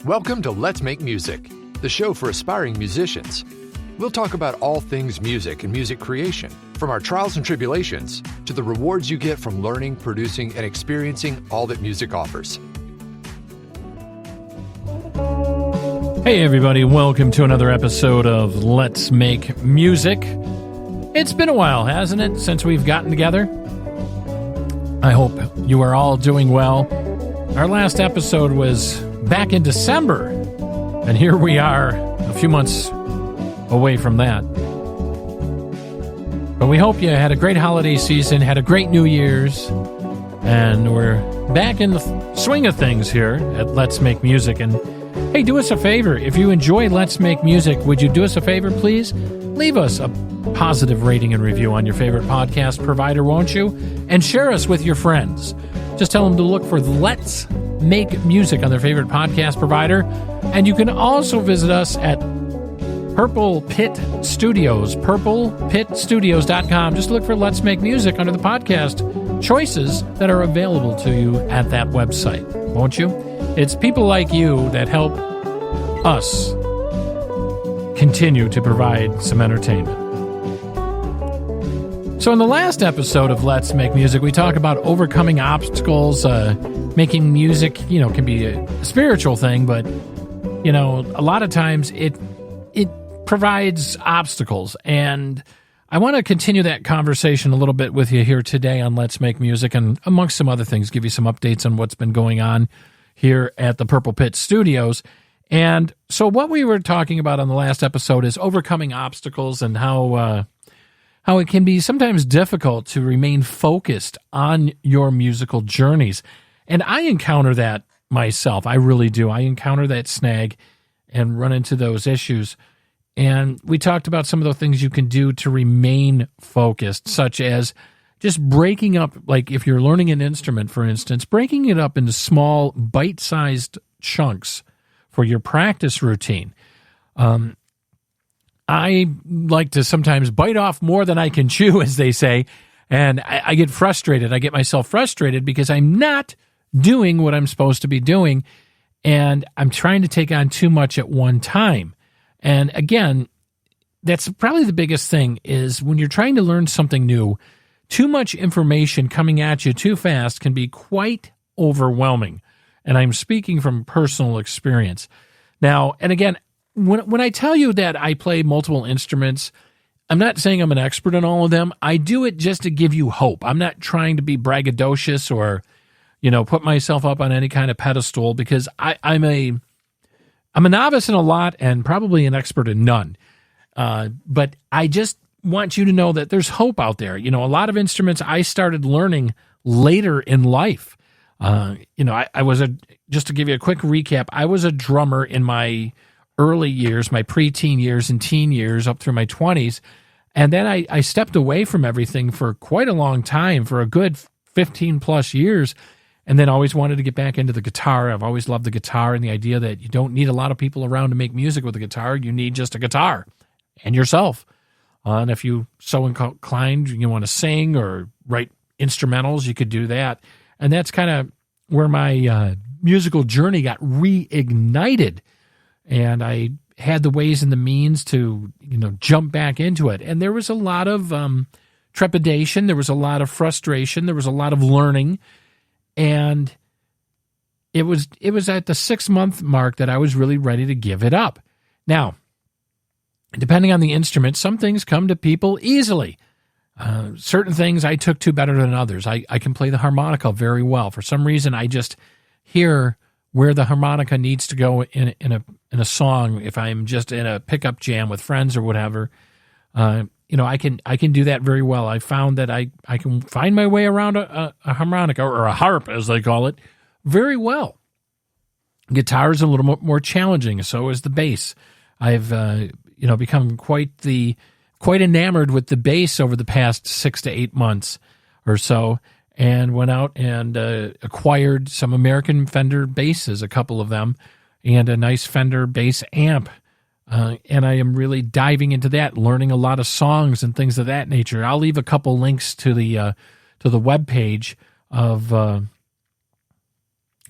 Welcome to Let's Make Music, the show for aspiring musicians. We'll talk about all things music and music creation, from our trials and tribulations to the rewards you get from learning, producing, and experiencing all that music offers. Hey everybody, welcome to another episode of Let's Make Music. It's been a while, hasn't it, since we've gotten together? I hope you are all doing well. Our last episode was back in December, and here we are a few months away from that. But we hope you had a great holiday season, had a great New Year's, and we're back in the swing of things here at Let's Make Music. And hey, do us a favor. If you enjoy Let's Make Music, would you do us a favor, please? Leave us a positive rating and review on your favorite podcast provider, won't you? And share us with your friends. Just tell them to look for Let's Make Music on their favorite podcast provider. And you can also visit us at Purple Pit Studios, purplepitstudios.com. Just look for Let's Make Music under the podcast choices that are available to you at that website, won't you? It's people like you that help us continue to provide some entertainment. So in the last episode of Let's Make Music, we talk about overcoming obstacles. Making music, can be a spiritual thing, but, a lot of times it provides obstacles. And I want to continue that conversation a little bit with you here today on Let's Make Music, and amongst some other things, give you some updates on what's been going on here at the Purple Pit Studios. And so what we were talking about on the last episode is overcoming obstacles and how it can be sometimes difficult to remain focused on your musical journeys. And I encounter that myself. I really do. I encounter that snag and run into those issues. And we talked about some of the things you can do to remain focused, such as just breaking up, like if you're learning an instrument, for instance, breaking it up into small, bite-sized chunks for your practice routine. I like to sometimes bite off more than I can chew, as they say, and I get frustrated. I get myself frustrated because I'm not doing what I'm supposed to be doing, and I'm trying to take on too much at one time. And again, that's probably the biggest thing, is when you're trying to learn something new, too much information coming at you too fast can be quite overwhelming. And I'm speaking from personal experience. Now, and again, when I tell you that I play multiple instruments, I'm not saying I'm an expert in all of them. I do it just to give you hope. I'm not trying to be braggadocious or, put myself up on any kind of pedestal, because I'm a novice in a lot and probably an expert in none. But I just want you to know that there's hope out there. A lot of instruments I started learning later in life. I was just to give you a quick recap, I was a drummer in my early years, my preteen years and teen years up through my 20s. And then I stepped away from everything for quite a long time, for a good 15 plus years, and then always wanted to get back into the guitar. I've always loved the guitar and the idea that you don't need a lot of people around to make music with a guitar. You need just a guitar and yourself. And if you so inclined, you want to sing or write instrumentals, you could do that. And that's kind of where my musical journey got reignited. And I had the ways and the means to, jump back into it. And there was a lot of trepidation. There was a lot of frustration. There was a lot of learning. And it was at the 6-month mark that I was really ready to give it up. Now, depending on the instrument, some things come to people easily. Certain things I took to better than others. I can play the harmonica very well. For some reason, I just hear where the harmonica needs to go in a song. If I'm just in a pickup jam with friends or whatever, I can do that very well. I found that I can find my way around a harmonica, or a harp as they call it, very well. Guitar is a little more challenging. So is the bass. I've become quite enamored with the bass over the past 6 to 8 months or so, and went out and acquired some American Fender basses, a couple of them, and a nice Fender bass amp. And I am really diving into that, learning a lot of songs and things of that nature. I'll leave a couple links to the webpage of.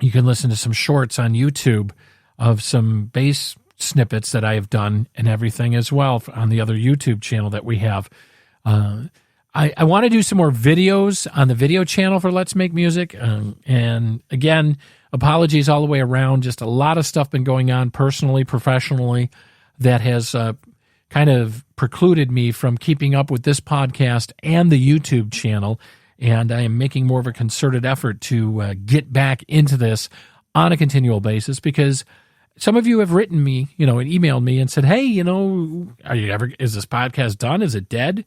You can listen to some shorts on YouTube of some bass snippets that I have done and everything as well on the other YouTube channel that we have. I want to do some more videos on the video channel for Let's Make Music. And again, apologies all the way around. Just a lot of stuff been going on personally, professionally, that has kind of precluded me from keeping up with this podcast and the YouTube channel. And I am making more of a concerted effort to get back into this on a continual basis, because some of you have written me, and emailed me and said, hey, is this podcast done? Is it dead?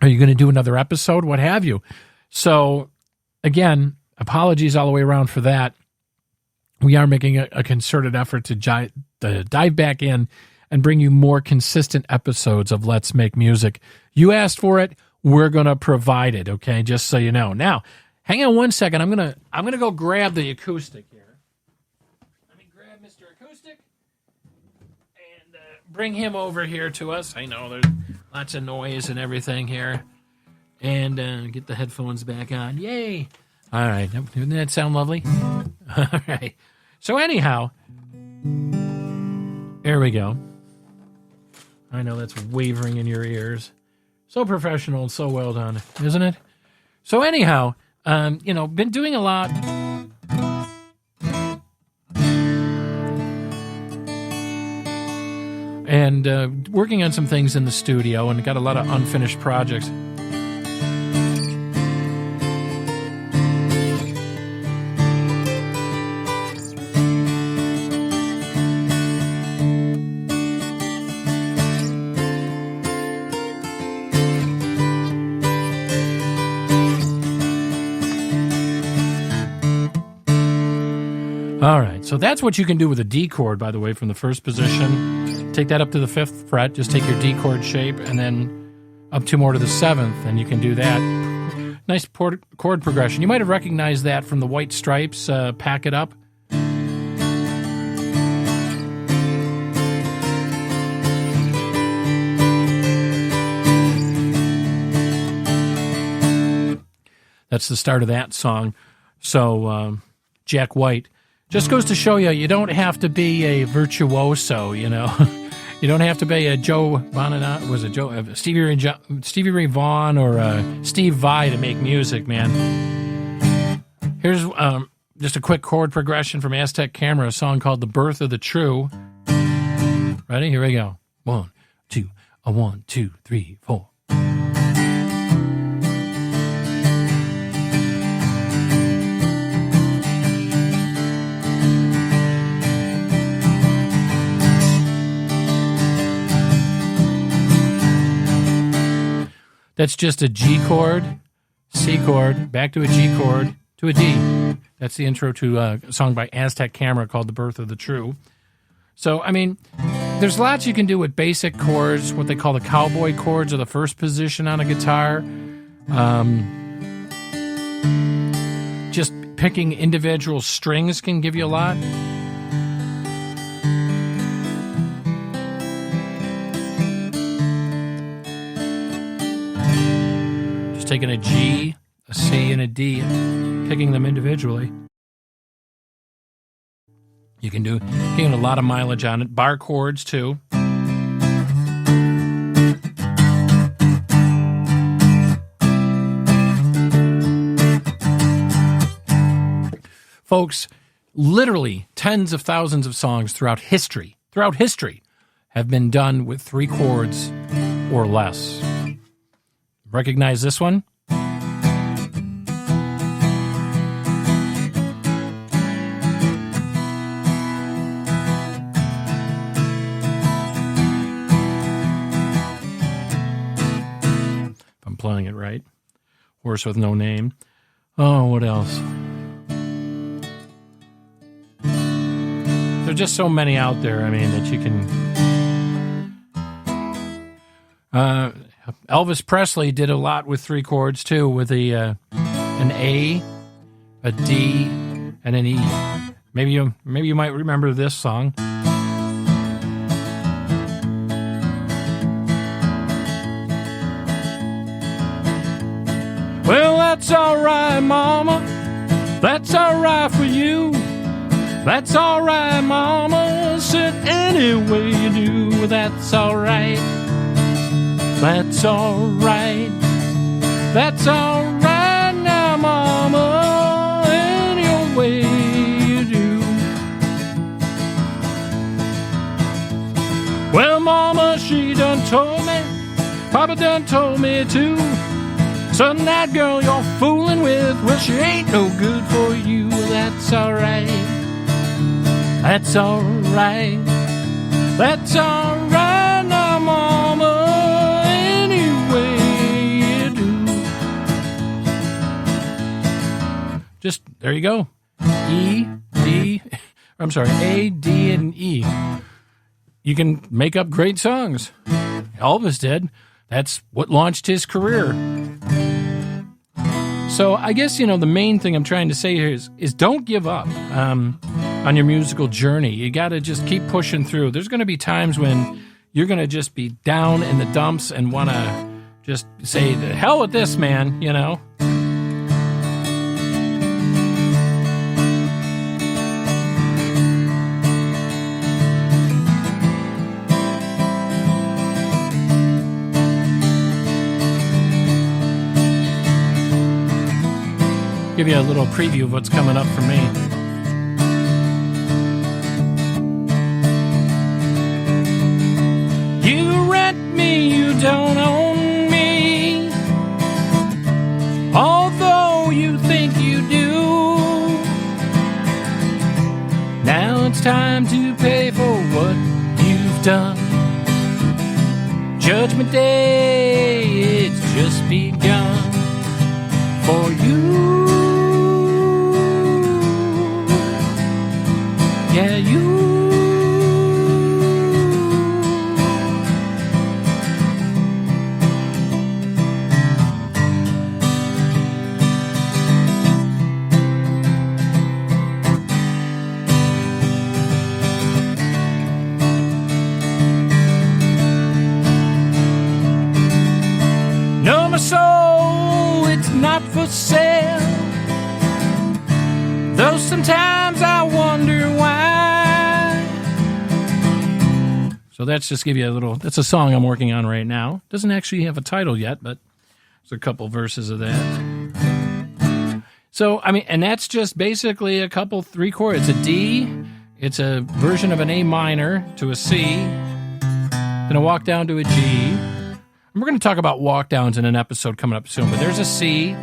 Are you going to do another episode? What have you? So, again, apologies all the way around for that. We are making a concerted effort to dive back in and bring you more consistent episodes of Let's Make Music. You asked for it. We're going to provide it, okay? Just so you know. Now, hang on one second. I'm gonna go grab the acoustic here. Let me grab Mr. Acoustic and bring him over here to us. I know there's lots of noise and everything here. And get the headphones back on. Yay! All right. Didn't that sound lovely? All right. So anyhow, there we go. I know that's wavering in your ears. So professional and so well done, isn't it? So anyhow, been doing a lot. And working on some things in the studio, and got a lot of unfinished projects. All right, so that's what you can do with a D chord, by the way, from the first position. Take that up to the 5th fret, just take your D chord shape, and then up 2 more to the 7th, and you can do that. Nice chord progression. You might have recognized that from the White Stripes, Pack It Up. That's the start of that song. So, Jack White. Just goes to show you don't have to be a virtuoso, You don't have to be a Stevie Ray Vaughan or Steve Vai to make music, man. Here's just a quick chord progression from Aztec Camera, a song called The Birth of the True. Ready? Here we go. 1, 2, 1, 2, 3, 4. That's just a G chord, C chord, back to a G chord, to a D. That's the intro to a song by Aztec Camera called The Birth of the True. So, there's lots you can do with basic chords, what they call the cowboy chords, or the first position on a guitar. Just picking individual strings can give you a lot. Taking a G, a C, and a D, picking them individually. You can getting a lot of mileage on it. Bar chords, too. Folks, literally tens of thousands of songs throughout history have been done with 3 chords or less. Recognize this one? If I'm playing it right. Horse with No Name. Oh, what else? There are just so many out there, that you can... Elvis Presley did a lot with 3 chords, too, with an A, a D, and an E. Maybe you might remember this song. Well, that's all right, Mama. That's all right for you. That's all right, Mama said, any way you do, that's all right. That's all right. That's all right now, Mama, any way you do. Well, Mama, she done told me, Papa done told me too. Son, that girl you're fooling with, well, she ain't no good for you. That's all right. That's all right. That's all right now, Mama, any way you do. Just, there you go. E, D, I'm sorry, A, D, and E. You can make up great songs. Elvis did. That's what launched his career. So I guess, the main thing I'm trying to say here is don't give up on your musical journey. You got to just keep pushing through. There's going to be times when you're going to just be down in the dumps and want to just say, the hell with this, man, Give you a little preview of what's coming up for me. You rent me, you don't own me, although you think you do. Now it's time to pay for what you've done. Judgment Day, it's just begun for you. Yeah, you. No, my soul, it's not for sale. Though sometimes I wonder why. So that's just give you a little, that's a song I'm working on right now. Doesn't actually have a title yet, but there's a couple verses of that. So, and that's just basically a couple, 3 chords. It's a D, it's a version of an A minor to a C, then a walk down to a G. And we're going to talk about walk downs in an episode coming up soon, but there's a C.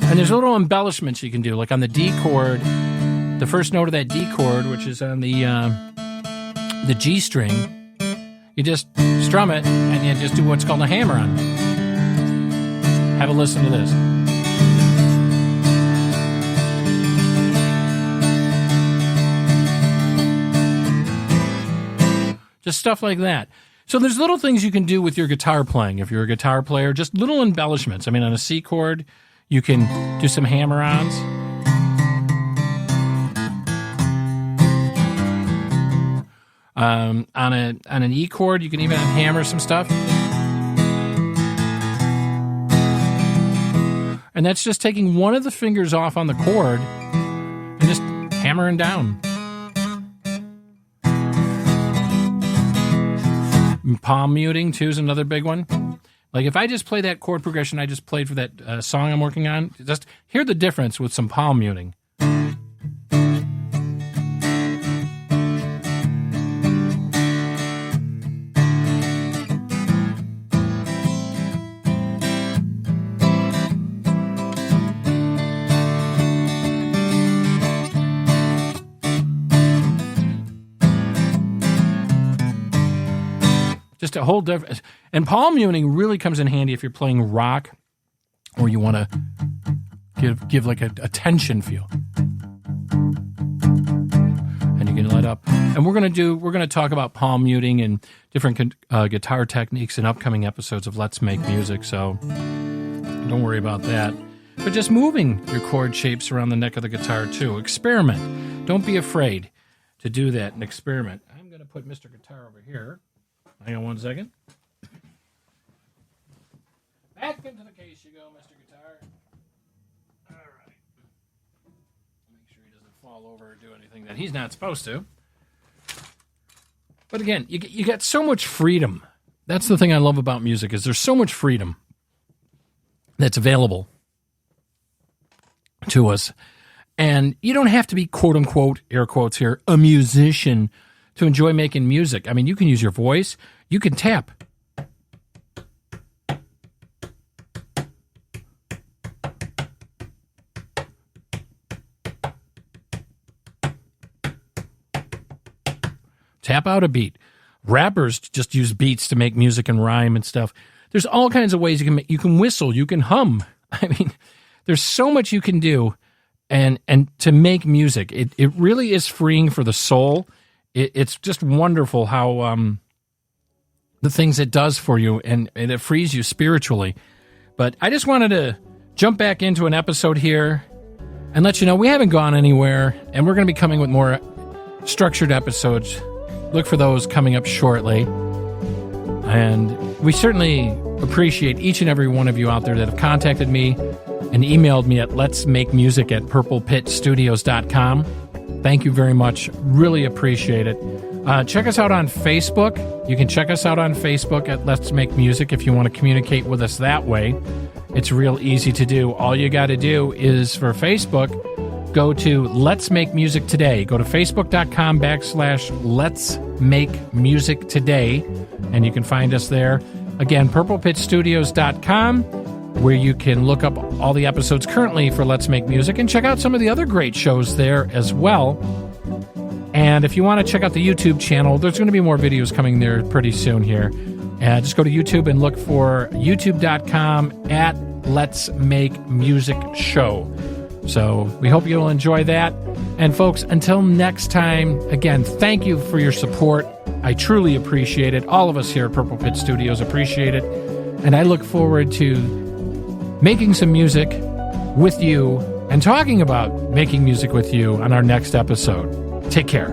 And there's little embellishments you can do, like on the D chord, the first note of that D chord, which is on the G string, you just strum it and you just do what's called a hammer-on. Have a listen to this. Just stuff like that. So there's little things you can do with your guitar playing. If you're a guitar player, just little embellishments. On a C chord, you can do some hammer-ons. On an E chord, you can even hammer some stuff. And that's just taking one of the fingers off on the chord and just hammering down. Palm muting, too, is another big one. Like if I just play that chord progression I just played for that song I'm working on, just hear the difference with some palm muting. Just a whole different, and palm muting really comes in handy if you're playing rock, or you want to give like a tension feel, and you can let up. And we're gonna talk about palm muting and different guitar techniques in upcoming episodes of Let's Make Music. So don't worry about that. But just moving your chord shapes around the neck of the guitar too. Experiment. Don't be afraid to do that and experiment. I'm gonna put Mr. Guitar over here. Hang on one second. Back into the case you go, Mr. Guitar. All right. Make sure he doesn't fall over or do anything that he's not supposed to. But again, you got so much freedom. That's the thing I love about music, is there's so much freedom that's available to us. And you don't have to be, quote unquote, air quotes here, a musician to enjoy making music. I mean, you can use your voice. You can tap. Tap out a beat. Rappers just use beats to make music and rhyme and stuff. There's all kinds of ways you can make. You can whistle. You can hum. I mean, there's so much you can do, and to make music. It really is freeing for the soul. It's just wonderful how the things it does for you, and it frees you spiritually. But I just wanted to jump back into an episode here and let you know we haven't gone anywhere, and we're going to be coming with more structured episodes. Look for those coming up shortly. And we certainly appreciate each and every one of you out there that have contacted me and emailed me at letsmakemusic@purplepitstudios.com. Thank you very much. Really appreciate it. Check us out on Facebook. You can check us out on Facebook at Let's Make Music if you want to communicate with us that way. It's real easy to do. All you got to do is, for Facebook, go to Let's Make Music Today. Go to facebook.com/Let's Make Music Today, and you can find us there. Again, purplepitstudios.com, where you can look up all the episodes currently for Let's Make Music and check out some of the other great shows there as well. And if you want to check out the YouTube channel, there's going to be more videos coming there pretty soon here. Just go to YouTube and look for youtube.com/Let's Make Music Show. So we hope you'll enjoy that. And folks, until next time, again, thank you for your support. I truly appreciate it. All of us here at Purple Pit Studios appreciate it. And I look forward to making some music with you and talking about making music with you on our next episode. Take care.